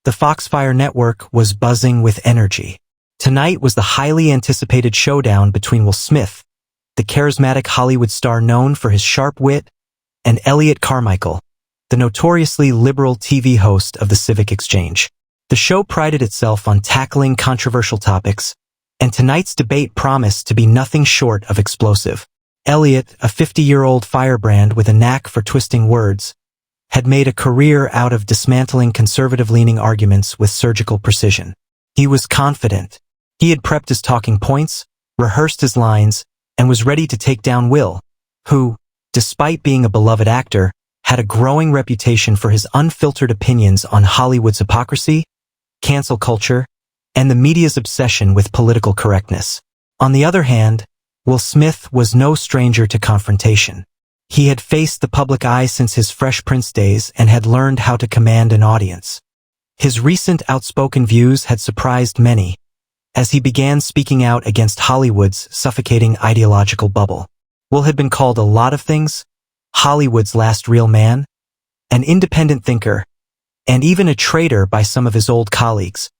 The Foxfire network was buzzing with energy. Tonight was the highly anticipated showdown between Will Smith, the charismatic Hollywood star known for his sharp wit, and Elliot Carmichael, the notoriously liberal TV host of the Civic Exchange. The show prided itself on tackling controversial topics, and tonight's debate promised to be nothing short of explosive. Elliot, a 50-year-old firebrand with a knack for twisting words, had made a career out of dismantling conservative-leaning arguments with surgical precision. He was confident. He had prepped his talking points, rehearsed his lines, and was ready to take down Will, who, despite being a beloved actor, had a growing reputation for his unfiltered opinions on Hollywood's hypocrisy, cancel culture, and the media's obsession with political correctness. On the other hand, Will Smith was no stranger to confrontation. He had faced the public eye since his Fresh Prince days and had learned how to command an audience. His recent outspoken views had surprised many, as he began speaking out against Hollywood's suffocating ideological bubble. Will had been called a lot of things: Hollywood's last real man, an independent thinker, and even a traitor by some of his old colleagues.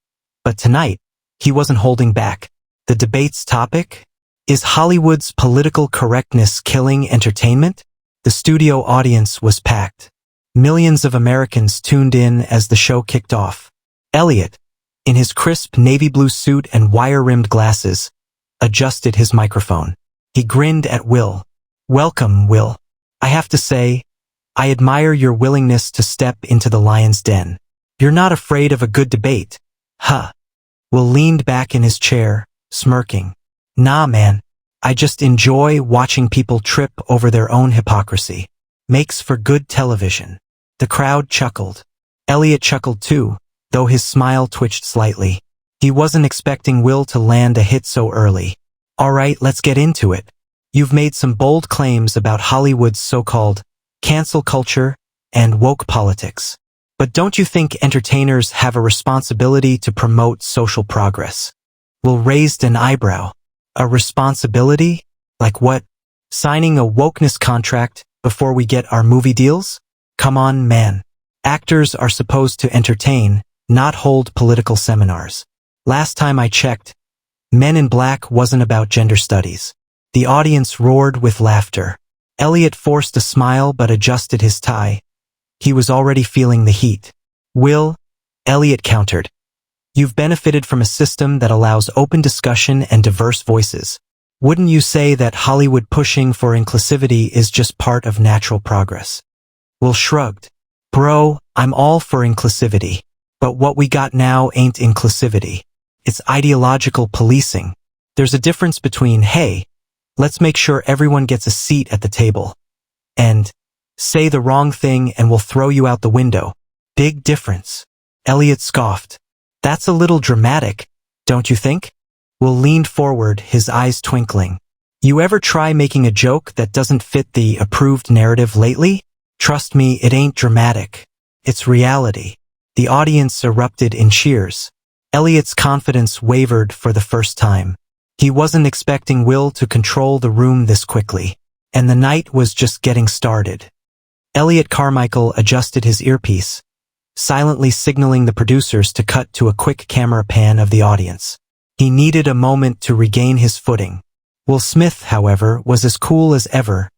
But tonight, he wasn't holding back. The debate's topic? Is Hollywood's political correctness killing entertainment? The studio audience was packed. Millions of Americans tuned in as the show kicked off. Elliot, in his crisp navy blue suit and wire-rimmed glasses, adjusted his microphone. He grinned at Will. "Welcome, Will. I have to say, I admire your willingness to step into the lion's den. You're not afraid of a good debate, huh?" Will leaned back in his chair, smirking. "Nah, man. I just enjoy watching people trip over their own hypocrisy. Makes for good television." The crowd chuckled. Elliot chuckled too, though his smile twitched slightly. He wasn't expecting Will to land a hit so early. "All right, let's get into it. You've made some bold claims about Hollywood's so-called cancel culture and woke politics. But don't you think entertainers have a responsibility to promote social progress?" Will raised an eyebrow. "A responsibility? Like what? Signing a wokeness contract before we get our movie deals? Come on, man. Actors are supposed to entertain, not hold political seminars. Last time I checked, Men in Black wasn't about gender studies." The audience roared with laughter. Elliot forced a smile but adjusted his tie. He was already feeling the heat. "Will," Elliot countered, "you've benefited from a system that allows open discussion and diverse voices. Wouldn't you say that Hollywood pushing for inclusivity is just part of natural progress?" Will shrugged. "Bro, I'm all for inclusivity. But what we got now ain't inclusivity. It's ideological policing. There's a difference between, hey, let's make sure everyone gets a seat at the table, and say the wrong thing and we'll throw you out the window. Big difference." Elliot scoffed. "That's a little dramatic, don't you think?" Will leaned forward, his eyes twinkling. "You ever try making a joke that doesn't fit the approved narrative lately? Trust me, it ain't dramatic. It's reality." The audience erupted in cheers. Elliot's confidence wavered for the first time. He wasn't expecting Will to control the room this quickly, and the night was just getting started. Elliot Carmichael adjusted his earpiece, silently signaling the producers to cut to a quick camera pan of the audience. He needed a moment to regain his footing. Will Smith, however, was as cool as ever,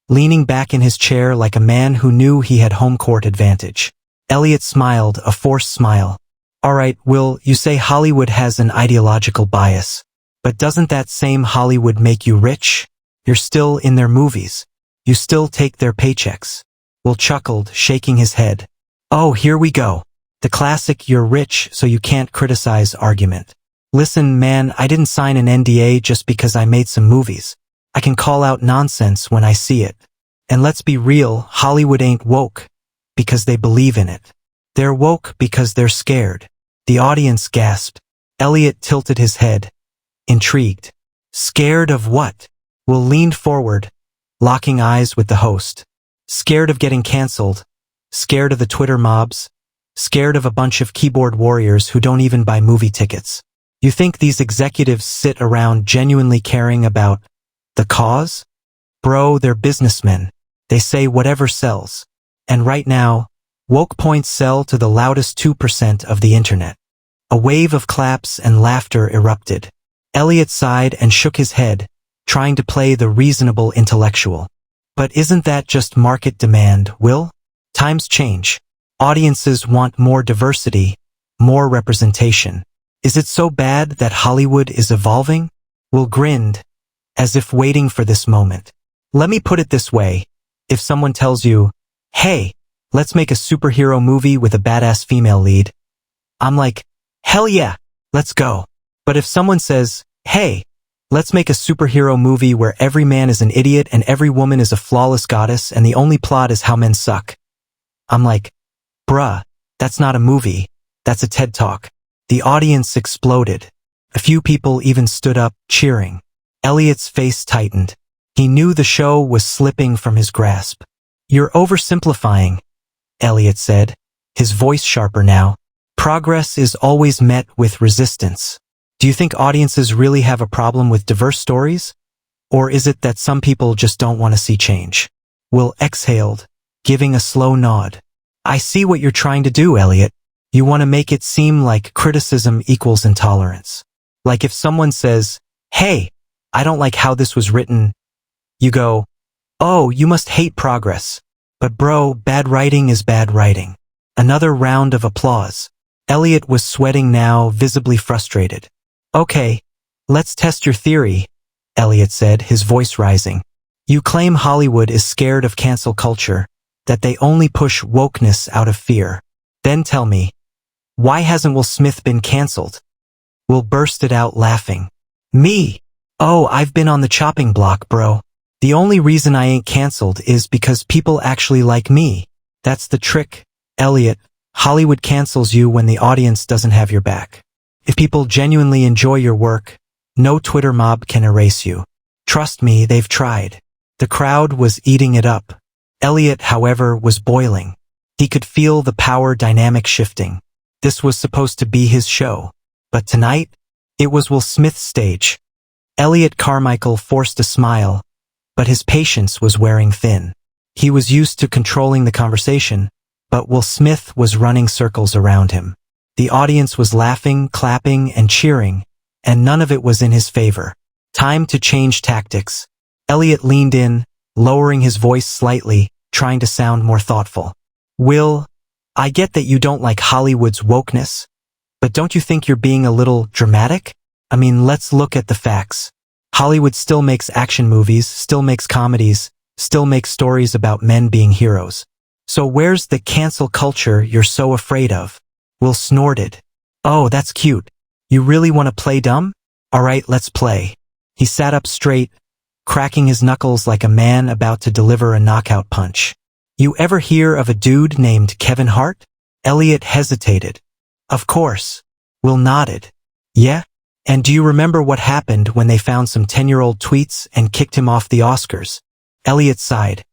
leaning back in his chair like a man who knew he had home court advantage. Elliot smiled, a forced smile. "All right, Will, you say Hollywood has an ideological bias. But doesn't that same Hollywood make you rich? You're still in their movies. You still take their paychecks." Will chuckled, shaking his head. "Oh, here we go. The classic 'you're rich so you can't criticize' argument. Listen, man, I didn't sign an NDA just because I made some movies. I can call out nonsense when I see it. And let's be real, Hollywood ain't woke because they believe in it. They're woke because they're scared." The audience gasped. Elliot tilted his head, intrigued. "Scared of what?" Will leaned forward, locking eyes with the host. "Scared of getting canceled. Scared of the Twitter mobs. Scared of a bunch of keyboard warriors who don't even buy movie tickets. You think these executives sit around genuinely caring about the cause? Bro, they're businessmen. They say whatever sells. And right now, Woke points sell to the loudest 2% of the internet. A wave of claps and laughter erupted. Elliot sighed and shook his head, trying to play the reasonable intellectual. But isn't that just market demand, Will? Times change. Audiences want more diversity, more representation. Is it so bad that Hollywood is evolving? Will grinned, as if waiting for this moment. Let me put it this way. If someone tells you, hey, let's make a superhero movie with a badass female lead, I'm like, hell yeah, let's go. But if someone says, hey, let's make a superhero movie where every man is an idiot and every woman is a flawless goddess and the only plot is how men suck, I'm like, bruh, that's not a movie, that's a TED Talk. The audience exploded. A few people even stood up, cheering. Elliot's face tightened. He knew the show was slipping from his grasp. You're oversimplifying, Elliot said, his voice sharper now. Progress is always met with resistance. Do you think audiences really have a problem with diverse stories? Or is it that some people just don't want to see change? Will exhaled, giving a slow nod. I see what you're trying to do, Elliot. You want to make it seem like criticism equals intolerance. Like if someone says, hey, I don't like how this was written, you go, oh, you must hate progress. But bro, bad writing is bad writing. Another round of applause. Elliot was sweating now, visibly frustrated. Okay, let's test your theory, Elliot said, his voice rising. You claim Hollywood is scared of cancel culture, that they only push wokeness out of fear. Then tell me, why hasn't Will Smith been canceled? Will bursted out laughing. Me? Oh, I've been on the chopping block, bro. The only reason I ain't canceled is because people actually like me. That's the trick, Elliot. Hollywood cancels you when the audience doesn't have your back. If people genuinely enjoy your work, no Twitter mob can erase you. Trust me, they've tried. The crowd was eating it up. Elliot, however, was boiling. He could feel the power dynamic shifting. This was supposed to be his show. But tonight, it was Will Smith's stage. Elliot Carmichael forced a smile, but his patience was wearing thin. He was used to controlling the conversation, but Will Smith was running circles around him. The audience was laughing, clapping, and cheering, and none of it was in his favor. Time to change tactics. Elliot leaned in, lowering his voice slightly, trying to sound more thoughtful. Will, I get that you don't like Hollywood's wokeness, but don't you think you're being a little dramatic? I mean, let's look at the facts. Hollywood still makes action movies, still makes comedies, still makes stories about men being heroes. So where's the cancel culture you're so afraid of? Will snorted. Oh, that's cute. You really want to play dumb? Alright, let's play. He sat up straight, cracking his knuckles like a man about to deliver a knockout punch. You ever hear of a dude named Kevin Hart? Elliot hesitated. Of course. Will nodded. Yeah? And do you remember what happened when they found some 10-year-old tweets and kicked him off the Oscars? Elliot sighed.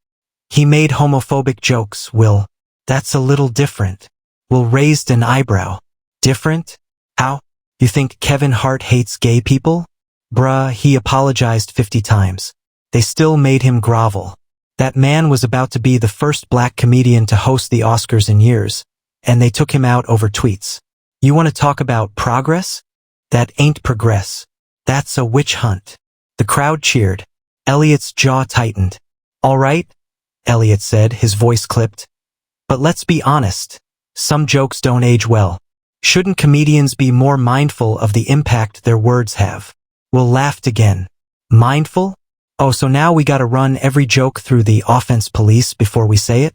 He made homophobic jokes, Will. That's a little different. Will raised an eyebrow. Different? How? You think Kevin Hart hates gay people? Bruh, he apologized 50 times. They still made him grovel. That man was about to be the first black comedian to host the Oscars in years, and they took him out over tweets. You want to talk about progress? That ain't progress. That's a witch hunt. The crowd cheered. Elliot's jaw tightened. All right, Elliot said, his voice clipped. But let's be honest. Some jokes don't age well. Shouldn't comedians be more mindful of the impact their words have? Will laughed again. Mindful? Oh, so now we gotta run every joke through the offense police before we say it?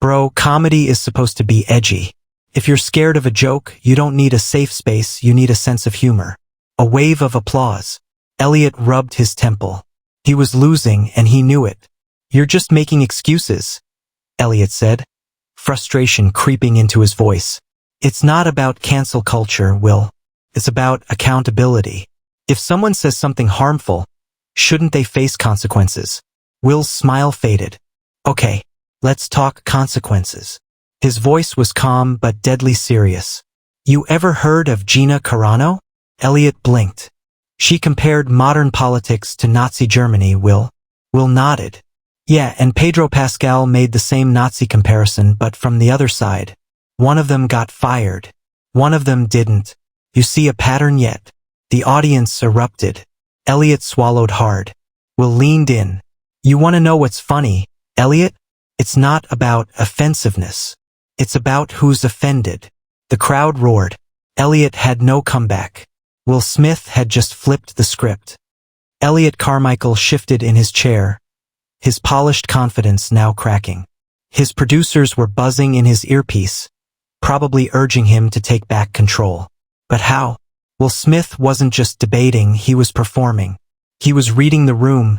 Bro, comedy is supposed to be edgy. If you're scared of a joke, you don't need a safe space, you need a sense of humor. A wave of applause. Elliot rubbed his temple. He was losing, and he knew it. You're just making excuses, Elliot said, frustration creeping into his voice. It's not about cancel culture, Will. It's about accountability. If someone says something harmful, shouldn't they face consequences? Will's smile faded. Okay, let's talk consequences. His voice was calm but deadly serious. You ever heard of Gina Carano? Elliot blinked. She compared modern politics to Nazi Germany, Will. Will nodded. Yeah, and Pedro Pascal made the same Nazi comparison, but from the other side. One of them got fired. One of them didn't. You see a pattern yet? The audience erupted. Elliot swallowed hard. Will leaned in. You want to know what's funny, Elliot? It's not about offensiveness. It's about who's offended. The crowd roared. Elliot had no comeback. Will Smith had just flipped the script. Elliot Carmichael shifted in his chair, his polished confidence now cracking. His producers were buzzing in his earpiece, probably urging him to take back control. But how? Will Smith wasn't just debating, he was performing. He was reading the room,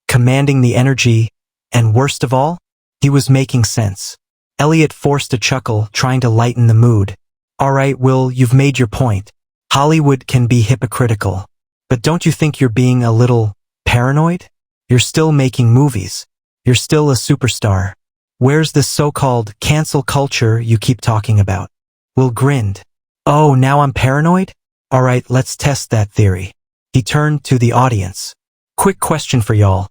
commanding the energy, and worst of all, he was making sense. Elliot forced a chuckle, trying to lighten the mood. All right, Will, you've made your point. Hollywood can be hypocritical. But don't you think you're being a little paranoid? You're still making movies. You're still a superstar. Where's this so-called cancel culture you keep talking about? Will grinned. Oh, now I'm paranoid? All right, let's test that theory. He turned to the audience. Quick question for y'all.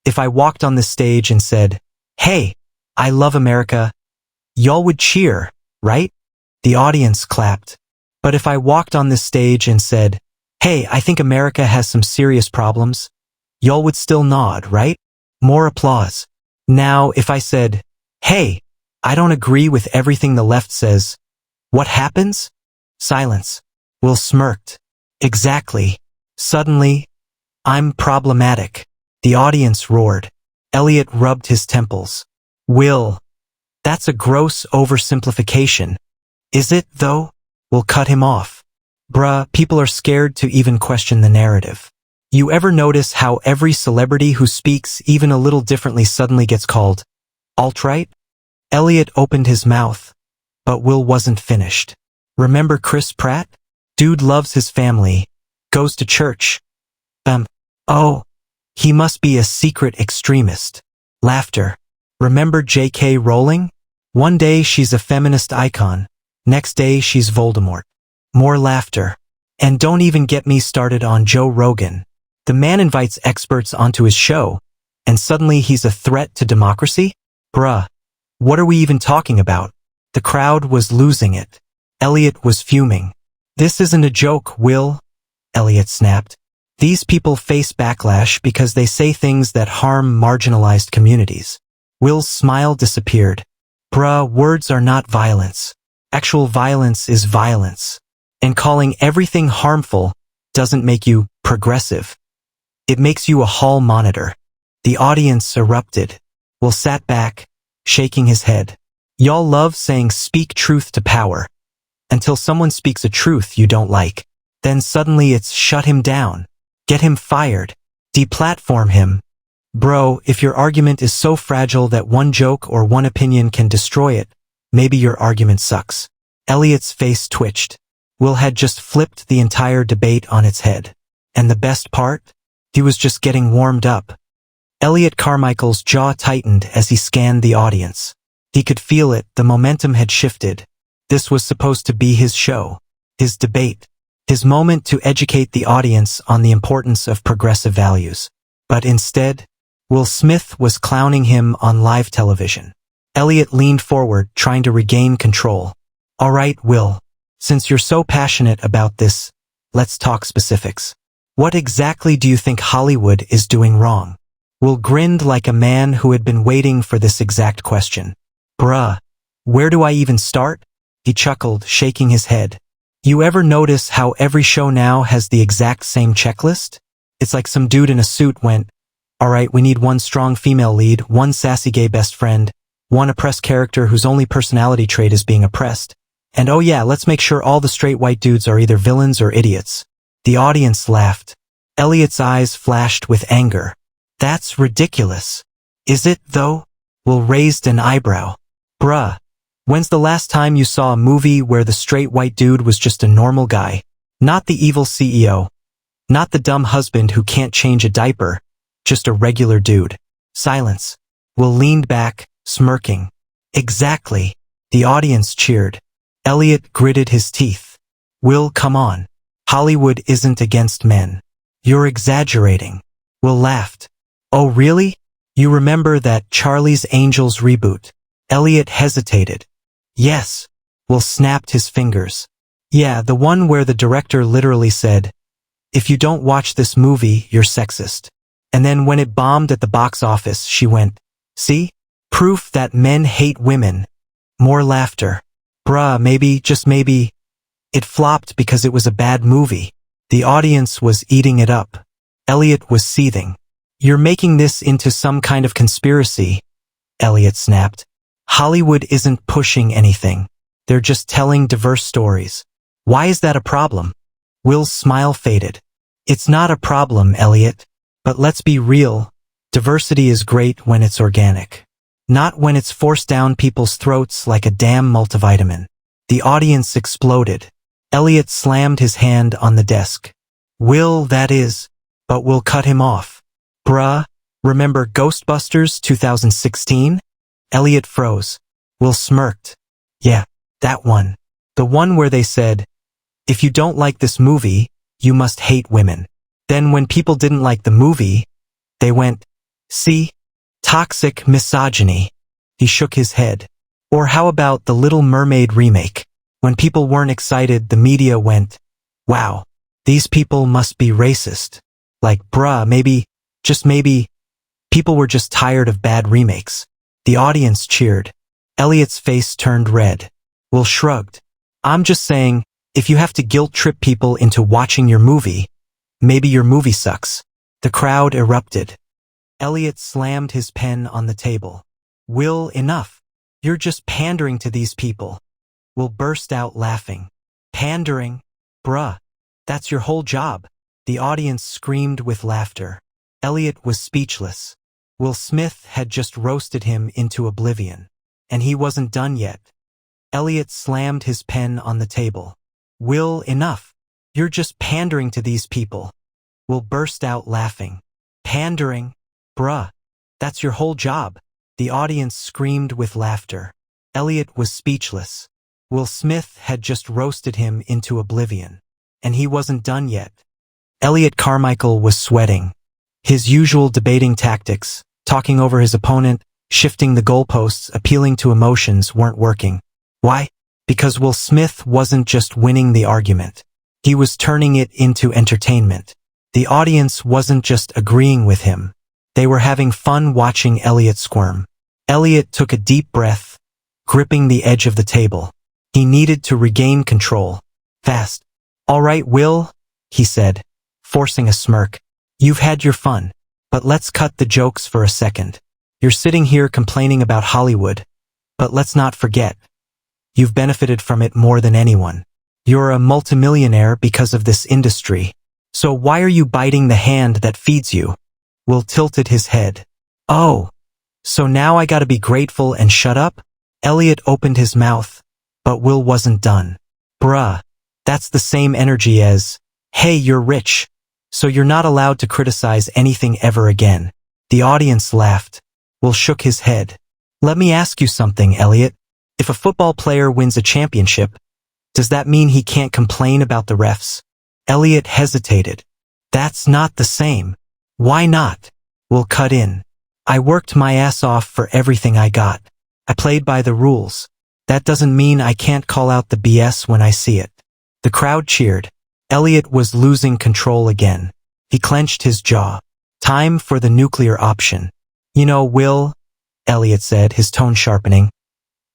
If I walked on the stage and said, "Hey, I love America," y'all would cheer, right? The audience clapped. But if I walked on this stage and said, "Hey, I think America has some serious problems," y'all would still nod, right? More applause. Now, if I said, "Hey, I don't agree with everything the left says," what happens? Silence. Will smirked. Exactly. Suddenly, I'm problematic. The audience roared. Elliot rubbed his temples. Will, that's a gross oversimplification. Is it, though? Will cut him off. Bruh, people are scared to even question the narrative. You ever notice how every celebrity who speaks even a little differently suddenly gets called alt-right? Elliot opened his mouth, but Will wasn't finished. Remember Chris Pratt? Dude loves his family, goes to church. Oh, he must be a secret extremist. Laughter. Remember J.K. Rowling? One day she's a feminist icon. Next day she's Voldemort. More laughter. And don't even get me started on Joe Rogan. The man invites experts onto his show, and suddenly he's a threat to democracy? Bruh, what are we even talking about? The crowd was losing it. Elliot was fuming. This isn't a joke, Will, Elliot snapped. These people face backlash because they say things that harm marginalized communities. Will's smile disappeared. Bruh, words are not violence. Actual violence is violence. And calling everything harmful doesn't make you progressive. It makes you a hall monitor. The audience erupted. Will sat back, shaking his head. Y'all love saying speak truth to power. Until someone speaks a truth you don't like. Then suddenly it's shut him down. Get him fired. Deplatform him. Bro, if your argument is so fragile that one joke or one opinion can destroy it, maybe your argument sucks. Elliot's face twitched. Will had just flipped the entire debate on its head. And the best part? He was just getting warmed up. Elliot Carmichael's jaw tightened as he scanned the audience. He could feel it, the momentum had shifted. This was supposed to be his show, his debate, his moment to educate the audience on the importance of progressive values. But instead, Will Smith was clowning him on live television. Elliot leaned forward, trying to regain control. All right, Will, since you're so passionate about this, let's talk specifics. What exactly do you think Hollywood is doing wrong? Will grinned like a man who had been waiting for this exact question. Bruh, where do I even start? He chuckled, shaking his head. You ever notice how every show now has the exact same checklist? It's like some dude in a suit went, all right, we need one strong female lead, one sassy gay best friend, one oppressed character whose only personality trait is being oppressed. And oh yeah, let's make sure all the straight white dudes are either villains or idiots. The audience laughed. Elliot's eyes flashed with anger. That's ridiculous. Is it, though? Will raised an eyebrow. Bruh, when's the last time you saw a movie where the straight white dude was just a normal guy? Not the evil CEO. Not the dumb husband who can't change a diaper. Just a regular dude. Silence. Will leaned back, smirking. Exactly. The audience cheered. Elliot gritted his teeth. Will, come on. Hollywood isn't against men. You're exaggerating. Will laughed. Oh really? You remember that Charlie's Angels reboot? Elliot hesitated. Yes. Will snapped his fingers. Yeah, the one where the director literally said, "If you don't watch this movie, you're sexist." And then when it bombed at the box office, she went, "See? Proof that men hate women." More laughter. Bruh, maybe, just maybe, it flopped because it was a bad movie. The audience was eating it up. Elliot was seething. You're making this into some kind of conspiracy, Elliot snapped. Hollywood isn't pushing anything. They're just telling diverse stories. Why is that a problem? Will's smile faded. It's not a problem, Elliot. But let's be real. Diversity is great when it's organic. Not when it's forced down people's throats like a damn multivitamin. The audience exploded. Elliot slammed his hand on the desk. Will, that is. But we'll cut him off. Bruh, remember Ghostbusters 2016? Elliot froze. Will smirked. Yeah, that one. The one where they said, "If you don't like this movie, you must hate women." Then when people didn't like the movie, they went, "See? Toxic misogyny." He shook his head. Or how about the Little Mermaid remake? When people weren't excited, the media went, "Wow, these people must be racist." Like, bruh, maybe, just maybe, people were just tired of bad remakes. The audience cheered. Elliot's face turned red. Will shrugged. I'm just saying, if you have to guilt-trip people into watching your movie, maybe your movie sucks. The crowd erupted. Elliot slammed his pen on the table. Will, enough. You're just pandering to these people. Will burst out laughing. Pandering? Bruh, that's your whole job. The audience screamed with laughter. Elliot was speechless. Will Smith had just roasted him into oblivion. And he wasn't done yet. Elliot slammed his pen on the table. Will, enough. You're just pandering to these people. Will burst out laughing. Pandering? Bruh, that's your whole job. The audience screamed with laughter. Elliot was speechless. Will Smith had just roasted him into oblivion. And he wasn't done yet. Elliot Carmichael was sweating. His usual debating tactics, talking over his opponent, shifting the goalposts, appealing to emotions, weren't working. Why? Because Will Smith wasn't just winning the argument. He was turning it into entertainment. The audience wasn't just agreeing with him. They were having fun watching Elliot squirm. Elliot took a deep breath, gripping the edge of the table. He needed to regain control. Fast. All right, Will, he said, forcing a smirk. You've had your fun. But let's cut the jokes for a second. You're sitting here complaining about Hollywood. But let's not forget. You've benefited from it more than anyone. You're a multimillionaire because of this industry. So why are you biting the hand that feeds you? Will tilted his head. Oh, so now I gotta be grateful and shut up? Elliot opened his mouth, but Will wasn't done. Bruh, that's the same energy as, hey, you're rich, so you're not allowed to criticize anything ever again. The audience laughed. Will shook his head. Let me ask you something, Elliot. If a football player wins a championship, does that mean he can't complain about the refs? Elliot hesitated. That's not the same. Why not? Will cut in. I worked my ass off for everything I got. I played by the rules. That doesn't mean I can't call out the BS when I see it. The crowd cheered. Elliot was losing control again. He clenched his jaw. Time for the nuclear option. You know, Will, Elliot said, his tone sharpening.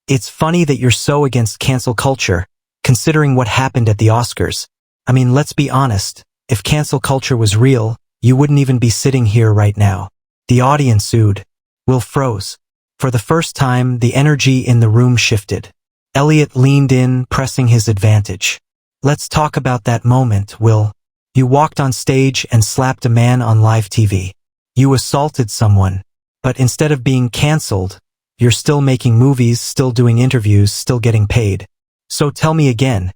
It's funny that you're so against cancel culture, considering what happened at the Oscars. I mean, let's be honest. If cancel culture was real, you wouldn't even be sitting here right now. The audience sued. Will froze. For the first time, the energy in the room shifted. Elliot leaned in, pressing his advantage. Let's talk about that moment, Will. You walked on stage and slapped a man on live TV. You assaulted someone. But instead of being canceled, you're still making movies, still doing interviews, still getting paid. So tell me again,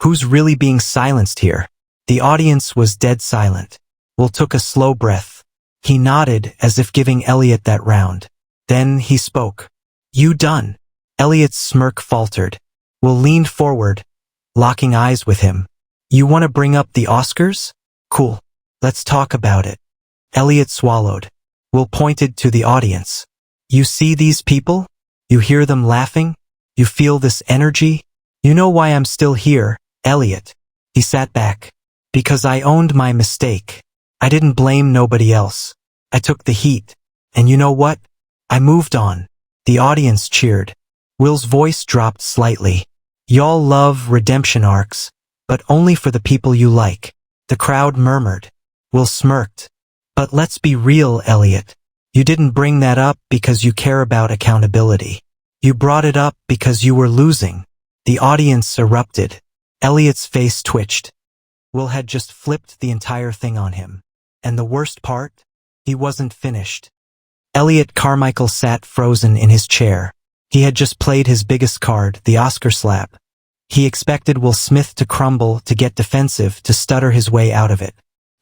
who's really being silenced here? The audience was dead silent. Will took a slow breath. He nodded as if giving Elliot that round. Then he spoke. You done? Elliot's smirk faltered. Will leaned forward, locking eyes with him. You want to bring up the Oscars? Cool. Let's talk about it. Elliot swallowed. Will pointed to the audience. You see these people? You hear them laughing? You feel this energy? You know why I'm still here, Elliot. He sat back. Because I owned my mistake. I didn't blame nobody else. I took the heat. And you know what? I moved on. The audience cheered. Will's voice dropped slightly. Y'all love redemption arcs, but only for the people you like. The crowd murmured. Will smirked. But let's be real, Elliot. You didn't bring that up because you care about accountability. You brought it up because you were losing. The audience erupted. Elliot's face twitched. Will had just flipped the entire thing on him. And the worst part? He wasn't finished. Elliot Carmichael sat frozen in his chair. He had just played his biggest card, the Oscar slap. He expected Will Smith to crumble, to get defensive, to stutter his way out of it.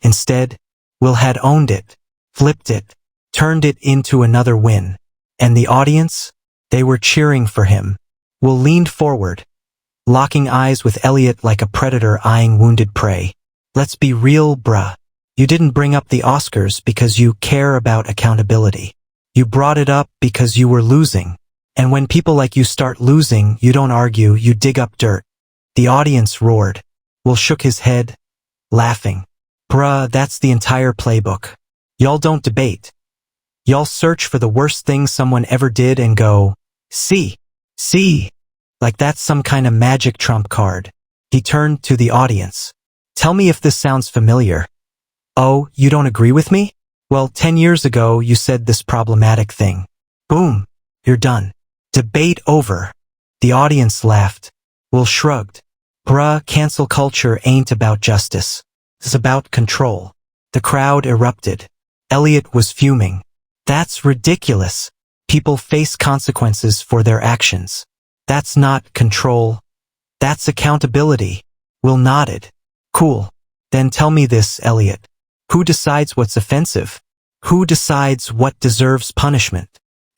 Instead, Will had owned it, flipped it, turned it into another win. And the audience? They were cheering for him. Will leaned forward, locking eyes with Elliot like a predator eyeing wounded prey. Let's be real, bruh. You didn't bring up the Oscars because you care about accountability. You brought it up because you were losing. And when people like you start losing, you don't argue, you dig up dirt. The audience roared. Will shook his head, laughing. Bruh, that's the entire playbook. Y'all don't debate. Y'all search for the worst thing someone ever did and go, see, like that's some kind of magic trump card. He turned to the audience. Tell me if this sounds familiar. Oh, you don't agree with me? Well, 10 years ago you said this problematic thing. Boom, you're done. Debate over. The audience laughed. Will shrugged. Bruh, cancel culture ain't about justice. It's about control. The crowd erupted. Elliot was fuming. That's ridiculous. People face consequences for their actions. That's not control. That's accountability. Will nodded. Cool. Then tell me this, Elliot. Who decides what's offensive? Who decides what deserves punishment?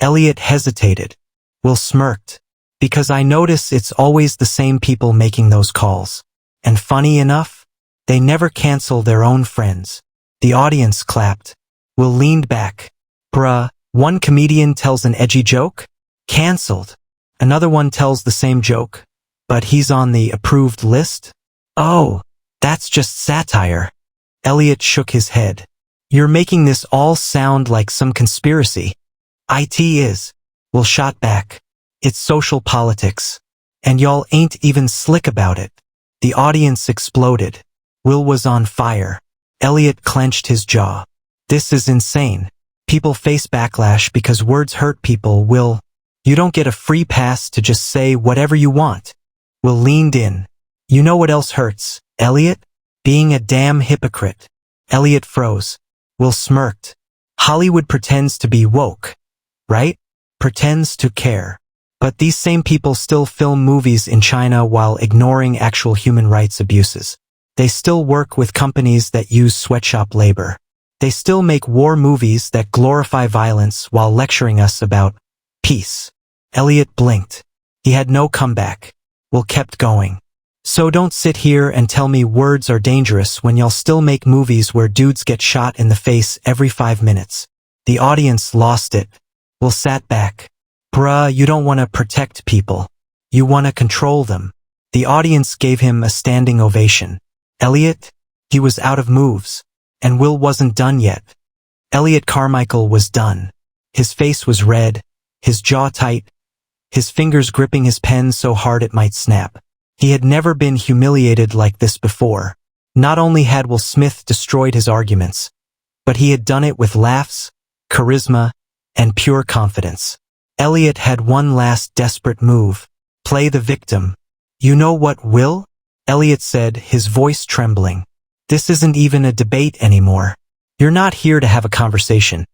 Elliot hesitated. Will smirked. Because I notice it's always the same people making those calls. And funny enough, they never cancel their own friends. The audience clapped. Will leaned back. Bruh, one comedian tells an edgy joke? Cancelled. Another one tells the same joke, but he's on the approved list? Oh, that's just satire. Elliot shook his head. You're making this all sound like some conspiracy. It is. Will shot back. It's social politics. And y'all ain't even slick about it. The audience exploded. Will was on fire. Elliot clenched his jaw. This is insane. People face backlash because words hurt people. Will, you don't get a free pass to just say whatever you want. Will leaned in. You know what else hurts, Elliot? Being a damn hypocrite. Elliot froze. Will smirked. Hollywood pretends to be woke, right? Pretends to care. But these same people still film movies in China while ignoring actual human rights abuses. They still work with companies that use sweatshop labor. They still make war movies that glorify violence while lecturing us about peace. Elliot blinked. He had no comeback. Will kept going. So don't sit here and tell me words are dangerous when y'all still make movies where dudes get shot in the face every 5 minutes. The audience lost it. Will sat back. Bruh, you don't want to protect people. You want to control them. The audience gave him a standing ovation. Elliot? He was out of moves. And Will wasn't done yet. Elliot Carmichael was done. His face was red, his jaw tight, his fingers gripping his pen so hard it might snap. He had never been humiliated like this before. Not only had Will Smith destroyed his arguments, but he had done it with laughs, charisma, and pure confidence. Elliot had one last desperate move. Play the victim. You know what, Will? Elliot said, his voice trembling. This isn't even a debate anymore. You're not here to have a conversation.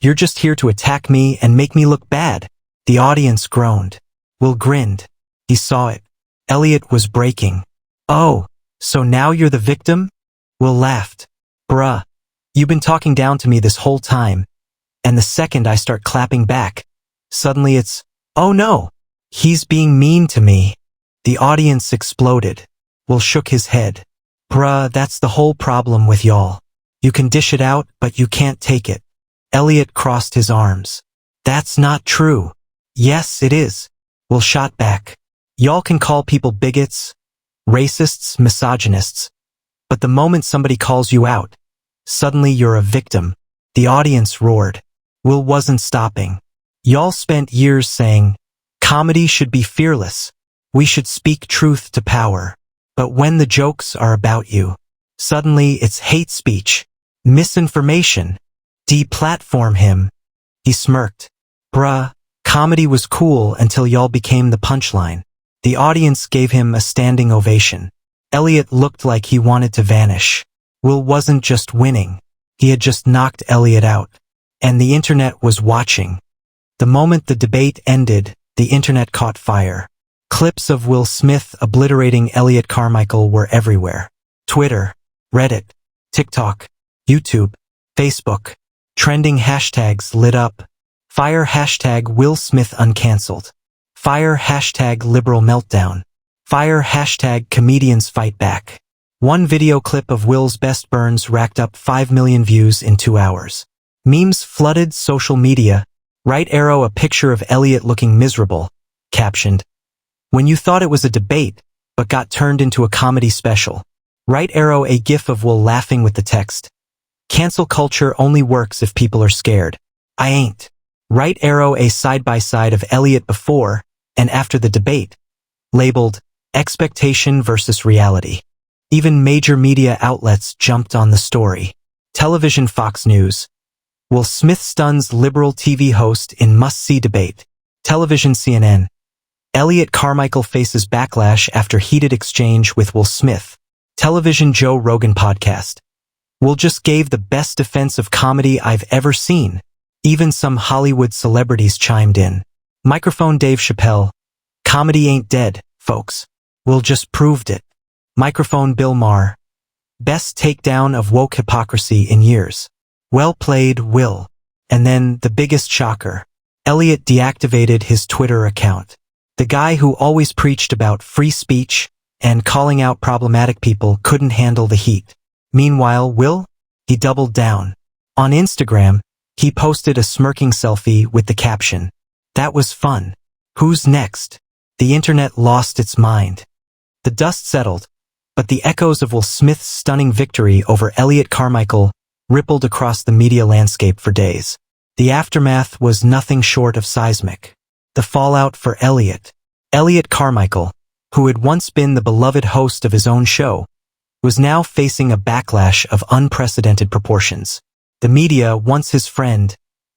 You're just here to attack me and make me look bad. The audience groaned. Will grinned. He saw it. Elliot was breaking. Oh, so now you're the victim? Will laughed. Bruh, you've been talking down to me this whole time. And the second I start clapping back, suddenly it's, oh no, he's being mean to me. The audience exploded. Will shook his head. Bruh, that's the whole problem with y'all. You can dish it out, but you can't take it. Elliot crossed his arms. That's not true. Yes, it is. Will shot back. Y'all can call people bigots, racists, misogynists. But the moment somebody calls you out, suddenly you're a victim. The audience roared. Will wasn't stopping. Y'all spent years saying, comedy should be fearless. We should speak truth to power. But when the jokes are about you, suddenly it's hate speech, misinformation. Deplatform him. He smirked. Bruh, comedy was cool until y'all became the punchline. The audience gave him a standing ovation. Elliot looked like he wanted to vanish. Will wasn't just winning. He had just knocked Elliot out. And the internet was watching. The moment the debate ended, the internet caught fire. Clips of Will Smith obliterating Elliot Carmichael were everywhere. Twitter, Reddit, TikTok, YouTube, Facebook. Trending hashtags lit up. Fire hashtag Will Smith uncancelled. Fire hashtag liberal meltdown. Fire hashtag comedians fight back. One video clip of Will's best burns racked up 5 million views in 2 hours. Memes flooded social media. Right arrow a picture of Elliot looking miserable. Captioned, when you thought it was a debate, but got turned into a comedy special. Right arrow a gif of Will laughing with the text, cancel culture only works if people are scared. I ain't. Right arrow a side-by-side of Elliot before and after the debate, labeled expectation versus reality. Even major media outlets jumped on the story. Television Fox News. Will Smith stuns liberal TV host in must-see debate. Television CNN. Elliot Carmichael faces backlash after heated exchange with Will Smith. Television Joe Rogan podcast. Will just gave the best defense of comedy I've ever seen. Even some Hollywood celebrities chimed in. Microphone Dave Chappelle. Comedy ain't dead, folks. Will just proved it. Microphone Bill Maher. Best takedown of woke hypocrisy in years. Well played, Will. And then, the biggest shocker. Elliot deactivated his Twitter account. The guy who always preached about free speech and calling out problematic people couldn't handle the heat. Meanwhile, Will? He doubled down. On Instagram, he posted a smirking selfie with the caption, "That was fun. Who's next?" The internet lost its mind. The dust settled, but the echoes of Will Smith's stunning victory over Elliot Carmichael rippled across the media landscape for days. The aftermath was nothing short of seismic. The fallout for Elliot. Elliot Carmichael, who had once been the beloved host of his own show, was now facing a backlash of unprecedented proportions. The media, once his friend,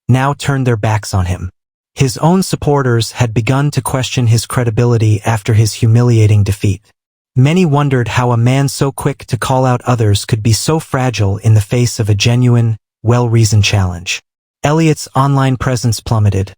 now turned their backs on him. His own supporters had begun to question his credibility after his humiliating defeat. Many wondered how a man so quick to call out others could be so fragile in the face of a genuine, well-reasoned challenge. Elliot's online presence plummeted,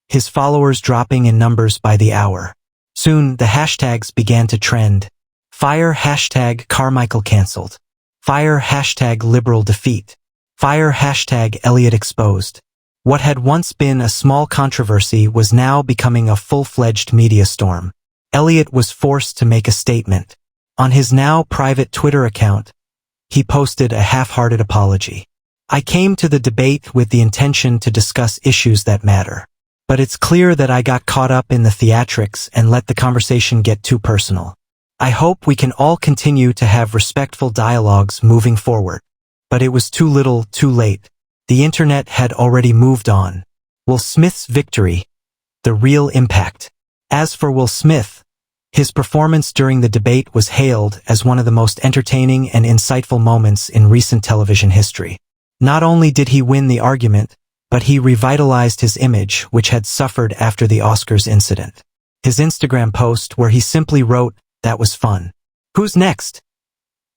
his followers dropping in numbers by the hour. Soon, the hashtags began to trend. Fire hashtag Carmichael cancelled. Fire hashtag liberal defeat. Fire hashtag Elliot exposed. What had once been a small controversy was now becoming a full-fledged media storm. Elliot was forced to make a statement. On his now private Twitter account, he posted a half-hearted apology. I came to the debate with the intention to discuss issues that matter. But it's clear that I got caught up in the theatrics and let the conversation get too personal. I hope we can all continue to have respectful dialogues moving forward. But it was too little, too late. The internet had already moved on. Will Smith's victory. The real impact. As for Will Smith, his performance during the debate was hailed as one of the most entertaining and insightful moments in recent television history. Not only did he win the argument, but he revitalized his image, which had suffered after the Oscars incident. His Instagram post, where he simply wrote, "That was fun. Who's next?"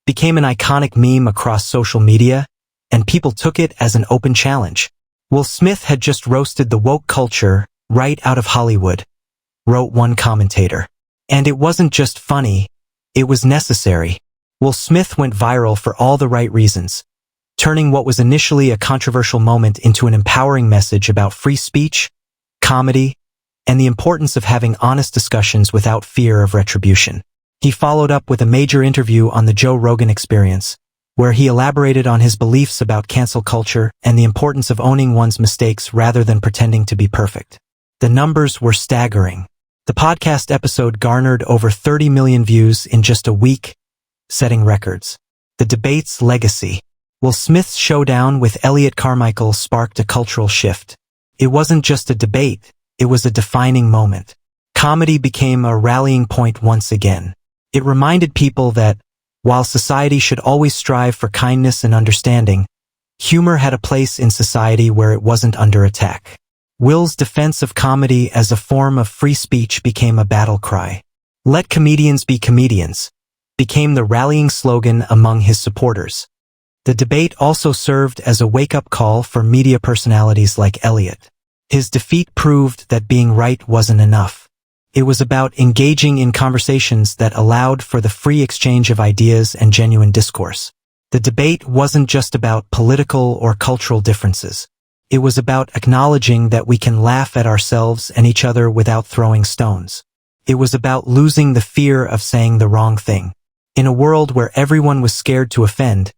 became an iconic meme across social media, and people took it as an open challenge. Will Smith had just roasted the woke culture right out of Hollywood, wrote one commentator. And it wasn't just funny, it was necessary. Will Smith went viral for all the right reasons, turning what was initially a controversial moment into an empowering message about free speech, comedy, and the importance of having honest discussions without fear of retribution. He followed up with a major interview on the Joe Rogan Experience, where he elaborated on his beliefs about cancel culture and the importance of owning one's mistakes rather than pretending to be perfect. The numbers were staggering. The podcast episode garnered over 30 million views in just a week, setting records. The debate's legacy. Will Smith's showdown with Elliot Carmichael sparked a cultural shift. It wasn't just a debate, it was a defining moment. Comedy became a rallying point once again. It reminded people that, while society should always strive for kindness and understanding, humor had a place in society where it wasn't under attack. Will's defense of comedy as a form of free speech became a battle cry. "Let comedians be comedians" became the rallying slogan among his supporters. The debate also served as a wake-up call for media personalities like Elliot. His defeat proved that being right wasn't enough. It was about engaging in conversations that allowed for the free exchange of ideas and genuine discourse. The debate wasn't just about political or cultural differences. It was about acknowledging that we can laugh at ourselves and each other without throwing stones. It was about losing the fear of saying the wrong thing. In a world where everyone was scared to offend,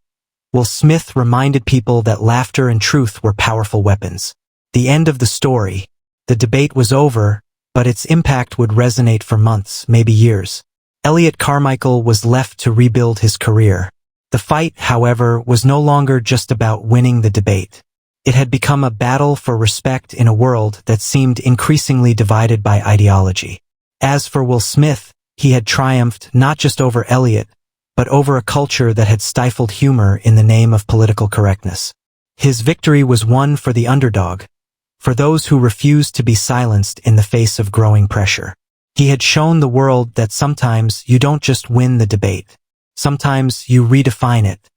Will Smith reminded people that laughter and truth were powerful weapons. The end of the story. The debate was over, but its impact would resonate for months, maybe years. Elliot Carmichael was left to rebuild his career. The fight, however, was no longer just about winning the debate. It had become a battle for respect in a world that seemed increasingly divided by ideology. As for Will Smith, he had triumphed not just over Elliot, but over a culture that had stifled humor in the name of political correctness. His victory was won for the underdog, for those who refused to be silenced in the face of growing pressure. He had shown the world that sometimes you don't just win the debate. Sometimes you redefine it.